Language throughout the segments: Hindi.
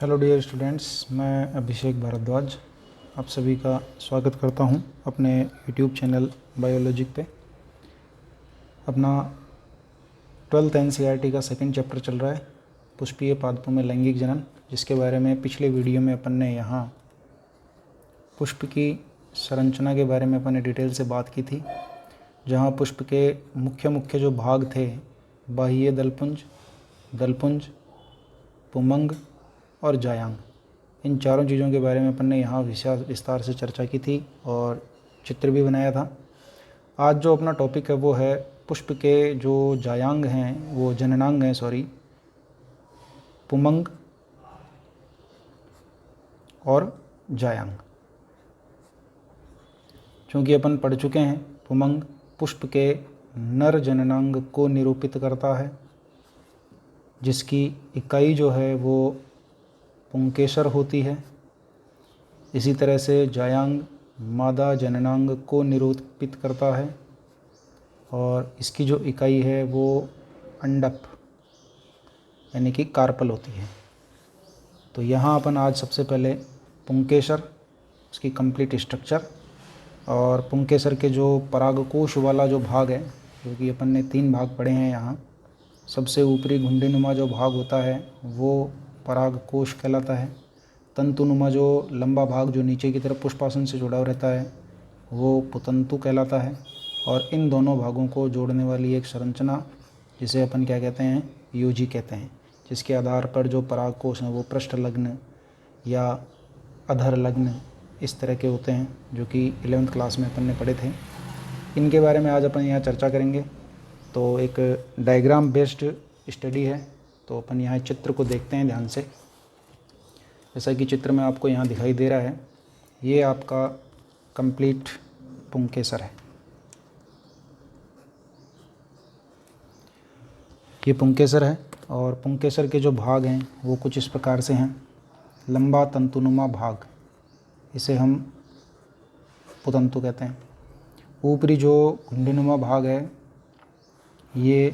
हेलो डियर स्टूडेंट्स, मैं अभिषेक भारद्वाज आप सभी का स्वागत करता हूं अपने यूट्यूब चैनल बायोलॉजिक पे। अपना 12th एनसीईआरटी का सेकंड चैप्टर चल रहा है, पुष्पीय पादपों में लैंगिक जनन, जिसके बारे में पिछले वीडियो में अपन ने यहाँ पुष्प की संरचना के बारे में अपन ने डिटेल से बात की थी, जहाँ पुष्प के मुख्य जो भाग थे, बाह्य दलपुंज, दलपुंज, पुमंग और जायांग, इन चारों चीज़ों के बारे में अपन ने यहाँ विस्तार से चर्चा की थी और चित्र भी बनाया था। आज जो अपना टॉपिक है वो है पुष्प के जो जायांग हैं, वो जननांग हैं, पुमंग और जायांग। चूँकि अपन पढ़ चुके हैं, पुमंग पुष्प के नर जननांग को निरूपित करता है, जिसकी इकाई जो है वो पुंकेसर होती है। इसी तरह से जायांग मादा जननांग को निरूपित करता है और इसकी जो इकाई है वो अंडक यानी कि कार्पल होती है। तो यहाँ अपन आज सबसे पहले पुंकेसर, उसकी कंप्लीट स्ट्रक्चर और पुंकेसर के जो परागकोश वाला जो भाग है, जो कि अपन ने 3 भाग पढ़े हैं यहाँ। सबसे ऊपरी घुंडीनुमा जो भाग होता है वो परागकोश कहलाता है। तंतुनुमा जो लंबा भाग जो नीचे की तरफ पुष्पासन से जुड़ा रहता है वो पुतंतु कहलाता है। और इन दोनों भागों को जोड़ने वाली एक संरचना, जिसे अपन क्या कहते हैं, यूजी कहते हैं, जिसके आधार पर जो परागकोश हैं वो पृष्ठलग्न या अधरलग्न इस तरह के होते हैं, जो कि 11th क्लास में अपन ने पढ़े थे। इनके बारे में आज अपन यहाँ चर्चा करेंगे। तो एक डायग्राम बेस्ड स्टडी है, तो अपन यहाँ चित्र को देखते हैं ध्यान से। जैसा कि चित्र में आपको यहाँ दिखाई दे रहा है, ये आपका कंप्लीट पुंकेसर है। ये पुंकेसर है और पुंकेसर के जो भाग हैं वो कुछ इस प्रकार से हैं। लंबा तंतुनुमा भाग, इसे हम पुतंतु कहते हैं। ऊपरी जो घुंडीनुमा भाग है ये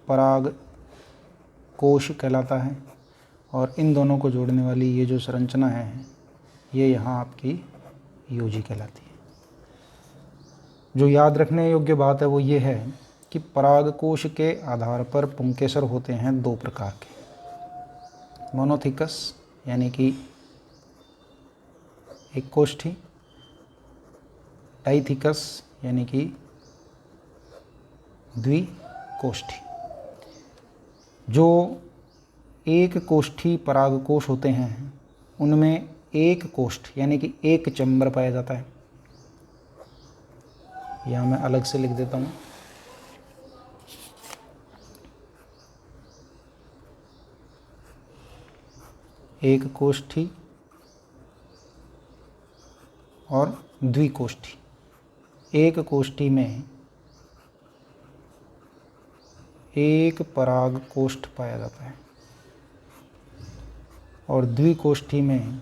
पराग कोश कहलाता है और इन दोनों को जोड़ने वाली ये जो संरचना है ये यहाँ आपकी यूजी कहलाती है। जो याद रखने योग्य बात है वो ये है कि परागकोश के आधार पर पुंकेसर होते हैं 2 प्रकार के, मोनोथिकस यानी कि एक कोष्ठी, डाइथिकस यानी कि द्विकोष्ठी। जो एक कोष्ठी परागकोश होते हैं उनमें एक कोष्ठ यानी कि एक चैम्बर पाया जाता है। यहाँ मैं अलग से लिख देता हूँ। एक कोष्ठी और द्विकोष्ठी। एक कोष्ठी में एक परागकोष्ठ पाया जाता है और द्विकोष्ठी में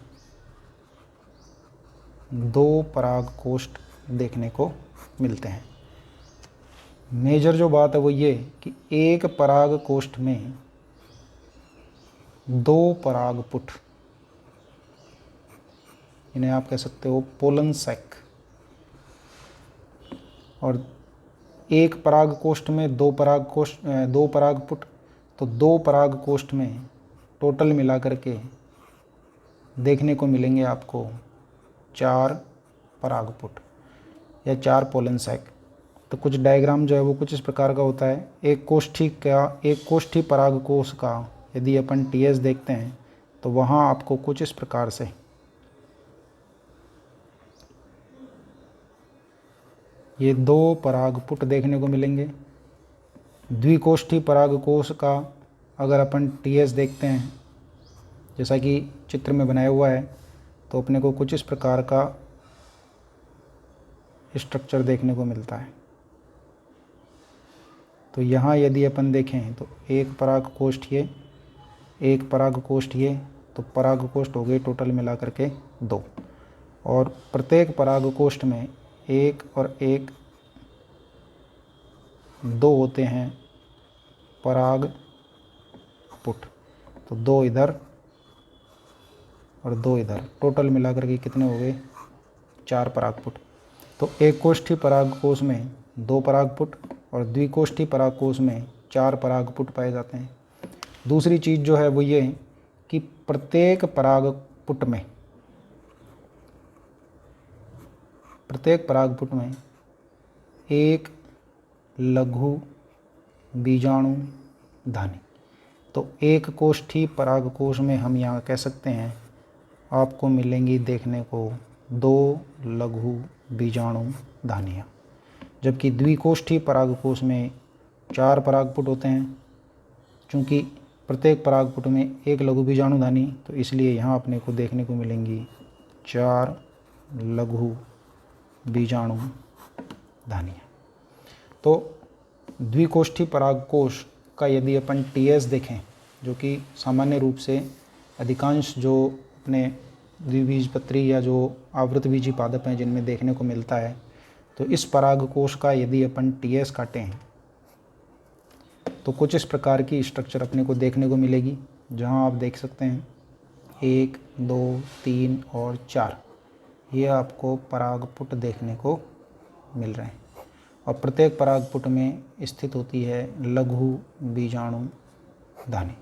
2 परागकोष्ठ देखने को मिलते हैं। मेजर जो बात है वो ये कि एक परागकोष्ठ में 2 परागपुट, इन्हें आप कह सकते हो पोलन सैक, और एक परागकोष्ठ में 2 परागपुट, तो 2 परागकोष्ठ में टोटल मिलाकर के देखने को मिलेंगे आपको 4 परागपुट या 4 पोलन सैक। तो कुछ डायग्राम जो है वो कुछ इस प्रकार का होता है। एक कोष्ठी परागकोश का यदि अपन टीएस देखते हैं तो वहाँ आपको कुछ इस प्रकार से ये 2 परागपुट देखने को मिलेंगे। द्विकोष्ठी परागकोश का अगर अपन टीएस देखते हैं, जैसा कि चित्र में बनाया हुआ है, तो अपने को कुछ इस प्रकार का स्ट्रक्चर देखने को मिलता है। तो यहाँ यदि अपन देखें तो एक परागकोष्ठ ये, एक परागकोष्ठ ये, तो परागकोष्ठ हो गए टोटल मिला करके 2, और प्रत्येक परागकोष्ठ में 1 और 1 2 होते हैं परागपुट। तो 2 इधर और 2 इधर, टोटल मिलाकर के कितने हो गए? 4 परागपुट। तो एक कोष्ठी परागकोश में 2 परागपुट और द्विकोष्ठी परागकोश में 4 परागपुट पाए जाते हैं। दूसरी चीज़ जो है वो ये है कि प्रत्येक परागपुट में एक लघु बीजाणु धानी। तो एक कोष्ठी परागकोश में हम यहाँ कह सकते हैं आपको मिलेंगी देखने को 2 लघु बीजाणु धानियाँ, जबकि द्विकोष्ठी परागकोश में 4 परागपुट होते हैं। चूँकि प्रत्येक परागपुट में एक लघु बीजाणु धानी, तो इसलिए यहाँ अपने को देखने को मिलेंगी 4 लघु बीजाणु धानियाँ। तो द्विकोष्ठी परागकोश का यदि अपन टीएस देखें, जो कि सामान्य रूप से अधिकांश जो अपने द्विबीजपत्री या जो आवृतबीजी पादप हैं जिनमें देखने को मिलता है, तो इस परागकोश का यदि अपन टीएस काटें तो कुछ इस प्रकार की स्ट्रक्चर अपने को देखने को मिलेगी, जहां आप देख सकते हैं 1, 2, 3 और 4 ये आपको परागपुट देखने को मिल रहे हैं और प्रत्येक परागपुट में स्थित होती है लघु बीजाणु धानी।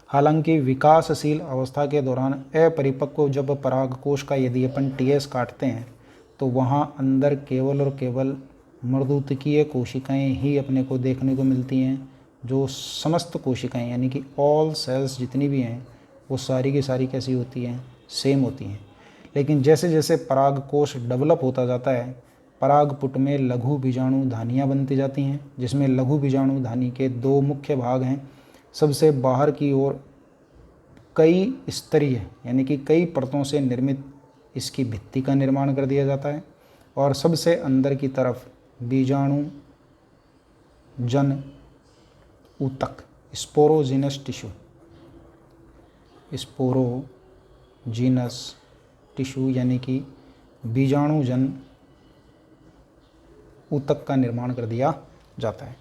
हालांकि विकासशील अवस्था के दौरान अपरिपक्व जब परागकोश का यदि अपन टीएस काटते हैं तो वहाँ अंदर केवल और केवल मर्दूतकीय कोशिकाएं ही अपने को देखने को मिलती हैं। जो समस्त कोशिकाएं यानी कि ऑल सेल्स जितनी भी हैं वो सारी की सारी कैसी होती हैं? सेम होती हैं। लेकिन जैसे जैसे परागकोश डेवलप होता जाता है, परागपुट में लघु बीजाणु धानियाँ बनती जाती हैं, जिसमें लघु बीजाणु धानी के 2 मुख्य भाग हैं। सबसे बाहर की ओर कई स्तरीय यानी कि कई परतों से निर्मित इसकी भित्ति का निर्माण कर दिया जाता है और सबसे अंदर की तरफ बीजाणु जन ऊतक स्पोरोजीनस टिश्यू यानी कि बीजाणुजन ऊतक का निर्माण कर दिया जाता है।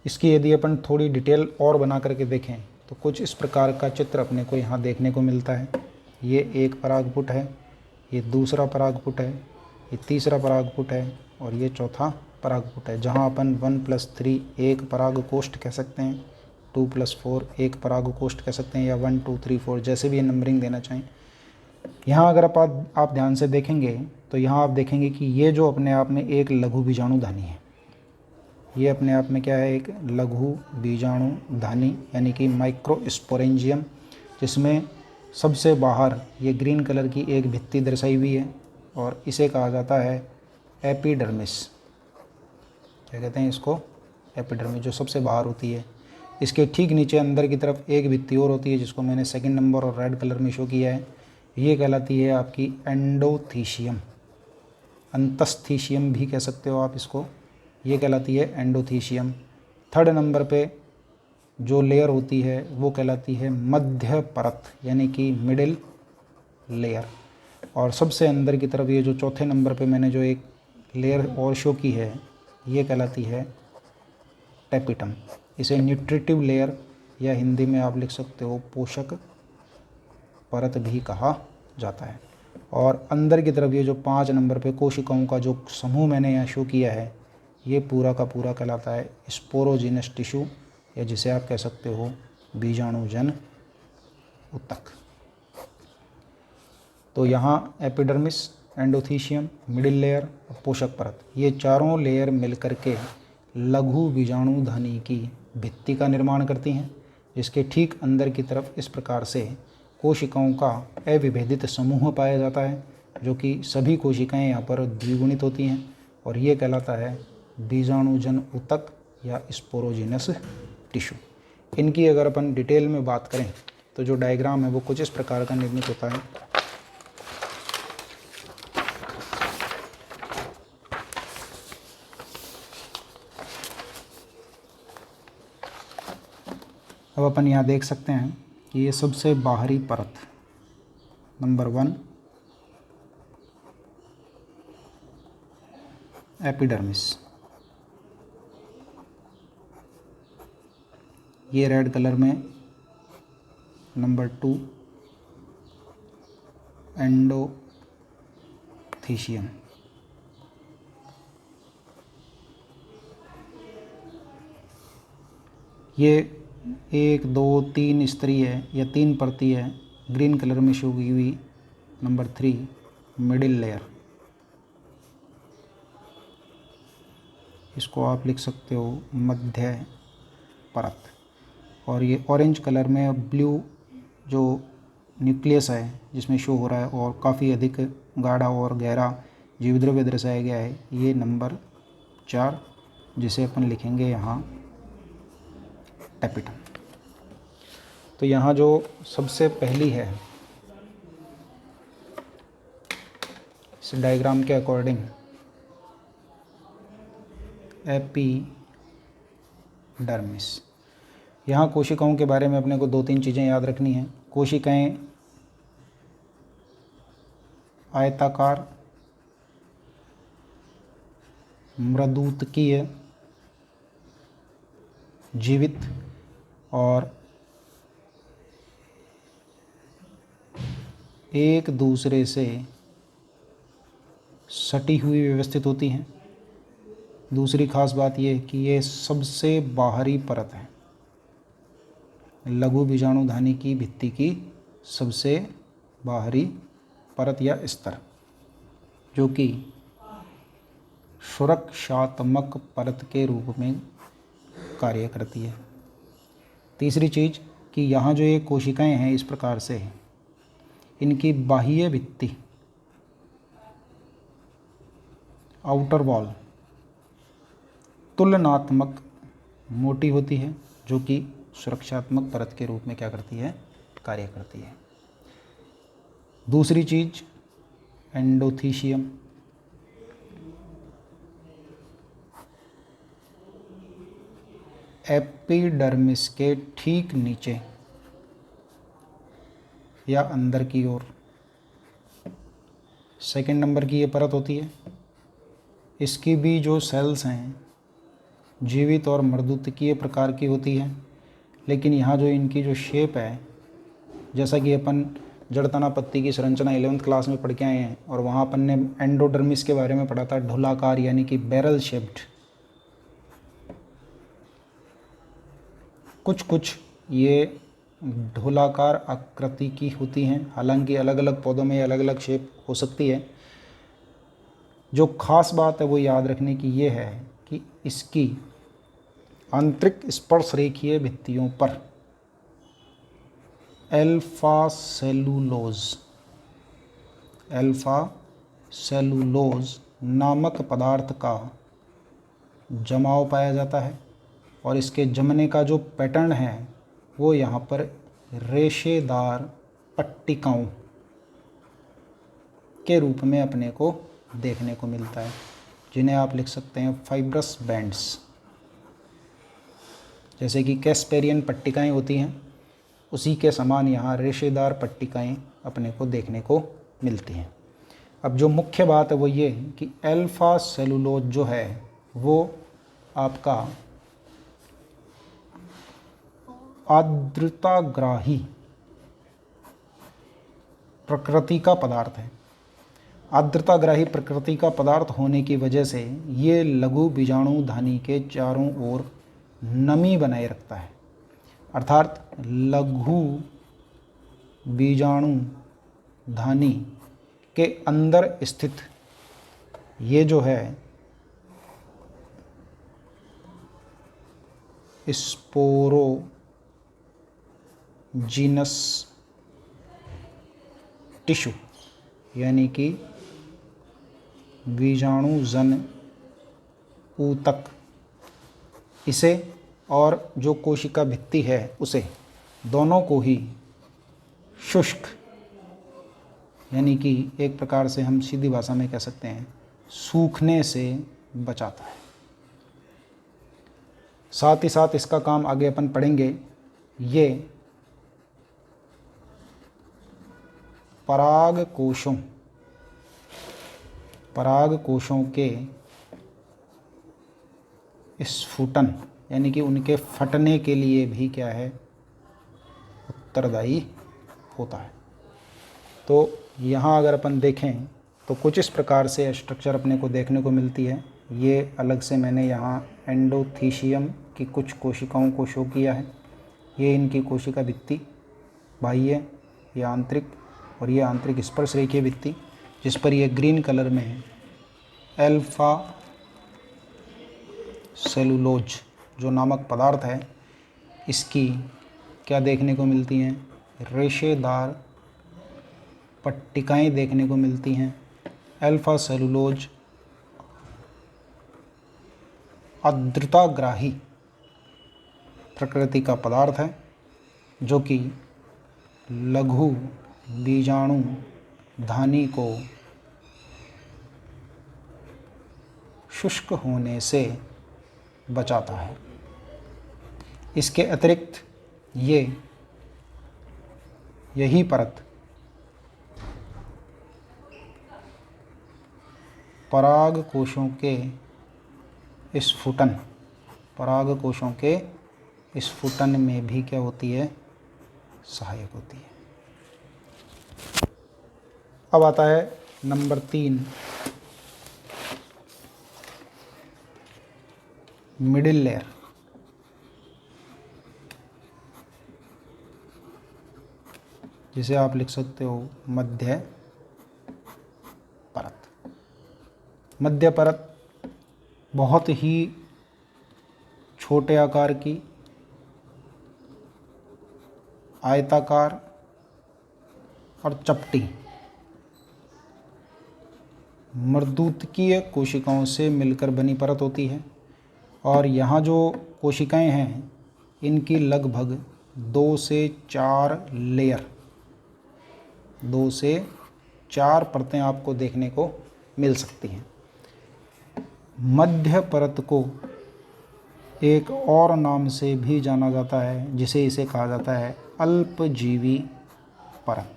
इसकी यदि अपन थोड़ी डिटेल और बना करके देखें तो कुछ इस प्रकार का चित्र अपने को यहाँ देखने को मिलता है। ये एक परागपुट है, ये दूसरा परागपुट है, ये तीसरा परागपुट है और ये चौथा परागपुट है, जहाँ अपन 1+3 एक परागकोष्ठ कह सकते हैं, 2+4 एक परागकोष्ठ कह सकते हैं, या 1, 2, 3, 4 जैसे भी ये नंबरिंग देना चाहें। यहाँ अगर आप ध्यान से देखेंगे तो यहाँ आप देखेंगे कि ये जो अपने आप में एक लघु बीजाणु धानी है, ये अपने आप में क्या है? एक लघु बीजाणु धानी यानी कि माइक्रोस्पोरेंजियम, जिसमें सबसे बाहर ये ग्रीन कलर की एक भित्ति दर्शाई हुई है और इसे कहा जाता है एपिडर्मिस। क्या कहते हैं इसको? एपिडर्मिस, जो सबसे बाहर होती है। इसके ठीक नीचे अंदर की तरफ एक भित्ति और होती है जिसको मैंने सेकंड नंबर और रेड कलर में शो किया है। ये कहलाती है आपकी एंडोथीशियम, अंतस्थीशियम भी कह सकते हो आप इसको। ये कहलाती है एंडोथीशियम। थर्ड नंबर पे जो लेयर होती है वो कहलाती है मध्य परत यानी कि मिडिल लेयर। और सबसे अंदर की तरफ ये जो चौथे नंबर पे मैंने जो एक लेयर और शो की है ये कहलाती है टेपिटम। इसे न्यूट्रिटिव लेयर या हिंदी में आप लिख सकते हो पोषक परत भी कहा जाता है। और अंदर की तरफ ये जो 5 नंबर पे कोशिकाओं का जो समूह मैंने यहाँ शो किया है ये पूरा का पूरा कहलाता है स्पोरोजीनस टिश्यू, या जिसे आप कह सकते हो बीजाणुजन ऊतक। तो यहाँ एपिडर्मिस, एंडोथीशियम, मिडिल लेयर और पोषक परत, ये चारों लेयर मिलकर के लघु बीजाणु धानी की भित्ति का निर्माण करती हैं, जिसके ठीक अंदर की तरफ इस प्रकार से कोशिकाओं का अविभेदित समूह पाया जाता है, जो कि सभी कोशिकाएं यहाँ पर द्विगुणित होती हैं और ये कहलाता है बीजाणुजन ऊतक या स्पोरोजीनस टिश्यू। इनकी अगर अपन डिटेल में बात करें तो जो डायग्राम है वो कुछ इस प्रकार का निर्मित होता है। अब अपन यहाँ देख सकते हैं कि ये सबसे बाहरी परत नंबर 1 एपिडर्मिस, ये रेड कलर में नंबर 2 एंडोथीशियम। ये 1 2 3 स्तरीय है या 3 परती है, ग्रीन कलर में शो की हुई। नंबर 3 मिडिल लेयर, इसको आप लिख सकते हो मध्य परत। और ये ऑरेंज कलर में ब्लू जो न्यूक्लियस है जिसमें शो हो रहा है और काफ़ी अधिक गाढ़ा और गहरा जीवद्रव्य दर्शाया गया है, ये नंबर 4, जिसे अपन लिखेंगे यहाँ टैपेटम। तो यहाँ जो सबसे पहली है इस डायग्राम के अकॉर्डिंग एपिडर्मिस। यहाँ कोशिकाओं के बारे में अपने को 2-3 चीज़ें याद रखनी हैं। कोशिकाएं आयताकार, मृदुतकीय, जीवित और एक दूसरे से सटी हुई व्यवस्थित होती हैं। दूसरी खास बात यह कि ये सबसे बाहरी परत है, लघु बीजाणुधानी की भित्ति की सबसे बाहरी परत या स्तर, जो कि सुरक्षात्मक परत के रूप में कार्य करती है। तीसरी चीज़ कि यहाँ जो ये कोशिकाएं हैं इस प्रकार से, इनकी बाह्य भित्ति आउटर वॉल तुलनात्मक मोटी होती है, जो कि सुरक्षात्मक परत के रूप में क्या करती है, कार्य करती है। दूसरी चीज एंडोथीशियम, एपिडर्मिस के ठीक नीचे या अंदर की ओर सेकंड नंबर की ये परत होती है। इसकी भी जो सेल्स हैं जीवित और मृदुतकीय प्रकार की होती है, लेकिन यहाँ जो इनकी जो शेप है, जैसा कि अपन जड़तना पत्ती की संरचना 11th क्लास में पढ़ के आए हैं और वहाँ अपन ने एंडोडर्मिस के बारे में पढ़ा था, ढोलाकार यानी कि बैरल शेप्ड। कुछ ये ढोलाकार आकृति की होती हैं, हालांकि अलग अलग पौधों में अलग अलग शेप हो सकती है। जो खास बात है वो याद रखने की ये है कि इसकी आंतरिक स्पर्श रेखीय भित्तियों पर अल्फा सेलुलोज नामक पदार्थ का जमाव पाया जाता है और इसके जमने का जो पैटर्न है वो यहाँ पर रेशेदार पट्टिकाओं के रूप में अपने को देखने को मिलता है, जिन्हें आप लिख सकते हैं फाइब्रस बैंड्स। जैसे कि कैस्पेरियन पट्टिकाएं होती हैं, उसी के समान यहाँ रेशेदार पट्टिकाएं अपने को देखने को मिलती हैं। अब जो मुख्य बात है वो ये कि अल्फा सेलुलोज जो है वो आपका आर्द्रताग्राही प्रकृति का पदार्थ है। आर्द्रताग्राही प्रकृति का पदार्थ होने की वजह से ये लघु बीजाणुधानी के चारों ओर नमी बनाए रखता है, अर्थात लघु बीजाणुधानी के अंदर स्थित ये जो है स्पोरोजीनस टिश्यू यानी कि बीजाणुजन ऊतक, इसे और जो कोशिका भित्ति है उसे दोनों को ही शुष्क यानी कि एक प्रकार से हम सीधी भाषा में कह सकते हैं सूखने से बचाता है। साथ ही साथ इसका काम आगे अपन पढ़ेंगे, ये पराग कोशों के स्फुटन यानी कि उनके फटने के लिए भी क्या है, उत्तरदायी होता है। तो यहाँ अगर अपन देखें तो कुछ इस प्रकार से स्ट्रक्चर अपने को देखने को मिलती है। ये अलग से मैंने यहाँ एंडोथीशियम की कुछ कोशिकाओं को शो किया है। ये इनकी कोशिका भित्ति, बाह्य, ये आंतरिक, और ये आंतरिक स्पर्श रेखीय भित्ति, जिस पर ये ग्रीन कलर में है अल्फा सेलुलोज जो नामक पदार्थ है, इसकी क्या देखने को मिलती हैं, रेशेदार पट्टिकाएं देखने को मिलती हैं। अल्फा सेलुलोज आर्द्रताग्राही प्रकृति का पदार्थ है, जो कि लघु बीजाणु धानी को शुष्क होने से बचाता है। इसके अतिरिक्त यही परत पराग कोशों के स्फुटन में भी क्या होती है, सहायक होती है। अब आता है नंबर 3, मिडिल लेयर। जिसे आप लिख सकते हो मध्य परत। मध्य परत बहुत ही छोटे आकार की, आयताकार और चपटी मर्दूतकीय कोशिकाओं से मिलकर बनी परत होती है। और यहाँ जो कोशिकाएं हैं, इनकी लगभग 2 से 4 लेयर, 2 से 4 परतें आपको देखने को मिल सकती हैं। मध्य परत को एक और नाम से भी जाना जाता है, जिसे इसे कहा जाता है अल्पजीवी परत।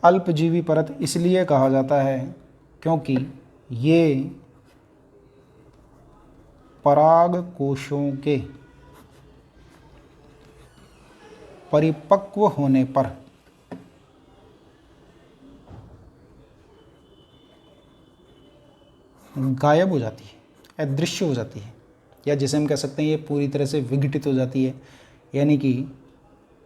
अल्पजीवी परत इसलिए कहा जाता है क्योंकि ये पराग कोशों के परिपक्व होने पर गायब हो जाती है, अदृश्य हो जाती है, या जिसे हम कह सकते हैं ये पूरी तरह से विघटित हो जाती है। यानी कि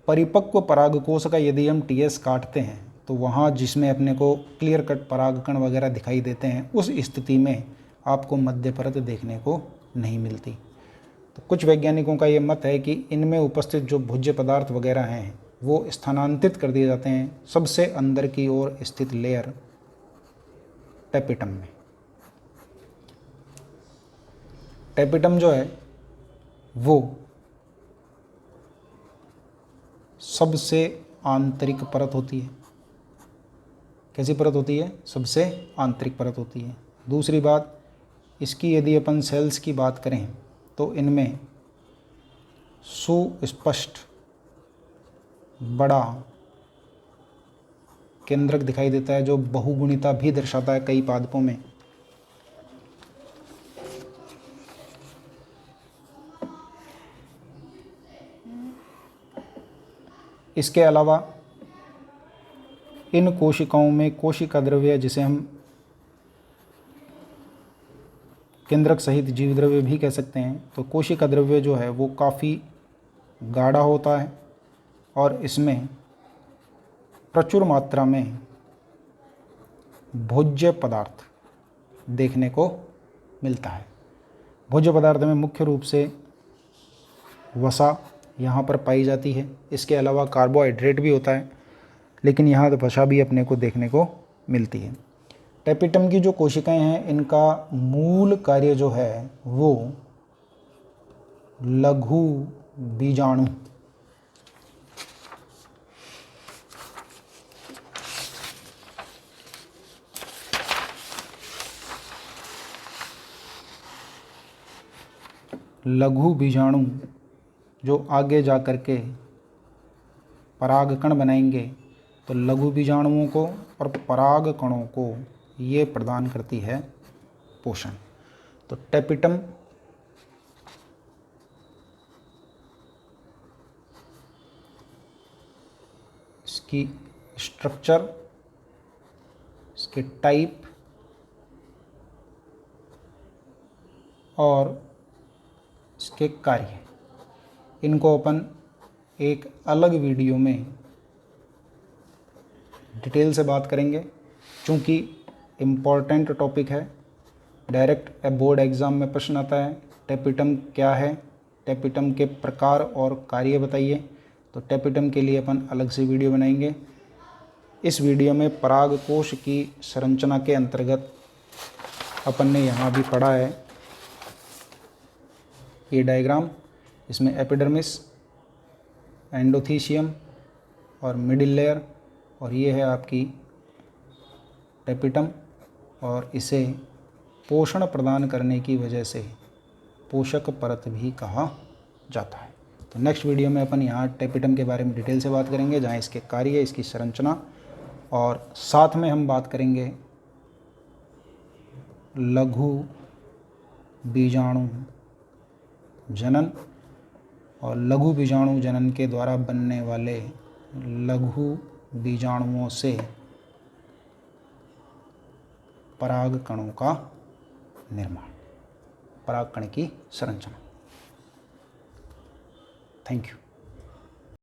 परिपक्व परागकोश का यदि हम टीएस काटते हैं तो वहाँ जिसमें अपने को क्लियर कट परागकण वगैरह दिखाई देते हैं, उस स्थिति में आपको मध्य परत देखने को नहीं मिलती। तो कुछ वैज्ञानिकों का ये मत है कि इनमें उपस्थित जो भोज्य पदार्थ वगैरह हैं वो स्थानांतरित कर दिए जाते हैं सबसे अंदर की ओर स्थित लेयर टेपिटम में। टेपिटम जो है वो सबसे आंतरिक परत होती है। कैसी परत होती है? सबसे आंतरिक परत होती है। दूसरी बात, इसकी यदि अपन सेल्स की बात करें तो इनमें सुस्पष्ट बड़ा केंद्रक दिखाई देता है, जो बहुगुणिता भी दर्शाता है कई पादपों में। इसके अलावा इन कोशिकाओं में कोशिका द्रव्य, जिसे हम केंद्रक सहित जीव द्रव्य भी कह सकते हैं, तो कोशिका द्रव्य जो है वो काफ़ी गाढ़ा होता है और इसमें प्रचुर मात्रा में भोज्य पदार्थ देखने को मिलता है। भोज्य पदार्थ में मुख्य रूप से वसा यहाँ पर पाई जाती है। इसके अलावा कार्बोहाइड्रेट भी होता है, लेकिन यहाँ तो वसा भी अपने को देखने को मिलती है। टेपिटम की जो कोशिकाएं हैं, इनका मूल कार्य जो है वो लघु बीजाणु जो आगे जा कर के परागकण बनाएंगे, तो लघु बीजाणुओं को और परागकणों को ये प्रदान करती है पोषण। तो टेपिटम इसकी स्ट्रक्चर, इसके टाइप और इसके कार्य, इनको अपन एक अलग वीडियो में डिटेल से बात करेंगे। चूँकि इम्पॉर्टेंट टॉपिक है, डायरेक्ट बोर्ड एग्ज़ाम में प्रश्न आता है टेपिटम क्या है, टेपिटम के प्रकार और कार्य बताइए। तो टेपिटम के लिए अपन अलग से वीडियो बनाएंगे। इस वीडियो में परागकोश की संरचना के अंतर्गत अपन ने यहाँ भी पढ़ा है ये डायग्राम, इसमें एपिडर्मिस, एंडोथीशियम और मिडिल लेयर, और ये है आपकी टेपिटम, और इसे पोषण प्रदान करने की वजह से पोषक परत भी कहा जाता है। तो नेक्स्ट वीडियो में अपन यहाँ टेपिटम के बारे में डिटेल से बात करेंगे, जहाँ इसके कार्य, इसकी संरचना, और साथ में हम बात करेंगे लघु बीजाणु जनन और लघु बीजाणु जनन के द्वारा बनने वाले लघु बीजाणुओं से पराग कणों का निर्माण, पराग कण की संरचना। Thank you.